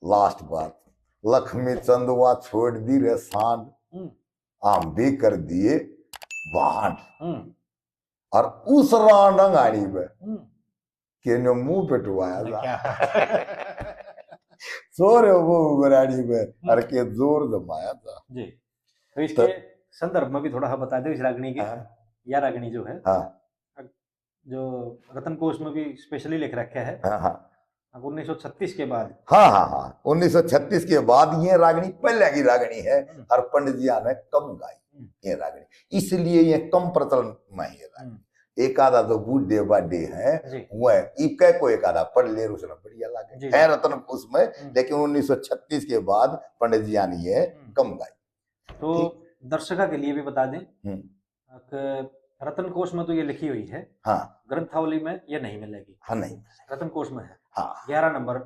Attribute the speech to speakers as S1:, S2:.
S1: Last बात, लक्ष्मी चंदवा छोड़ दी रे सांड, आम भी कर दिए बांड, और उस रांडंगाड़ी में के ने मुंह पिटवाया था सोरे वो गराड़ी में और के जोर जमाया था
S2: जी। तो इसके संदर्भ में भी थोड़ा सा बता दो इस रागनी के। या रागनी जो है, जो रतन कोश में भी स्पेशली लिख रखा है। 1936 के बाद।
S1: हाँ 1936 के बाद ये रागनी पहले की रागनी है और पंडित जी ने कम गाई ये रागनी, इसलिए ये कम प्रचलन में ये रागनी। एक आधा तो बूढ़े बाढ़े है वह इके को एक आधा पढ़ ले उसने बढ़िया लागे है रतन कोश में, लेकिन 1936 के बाद पंडित जी ने ये कम गाई।
S2: तो दर्शकों के लिए भी बता दें रतन कोश में तो ये लिखी हुई है, ग्रंथावली में ये नहीं मिलेगी।
S1: नहीं
S2: रतन कोश में है।
S1: 11
S2: नंबर।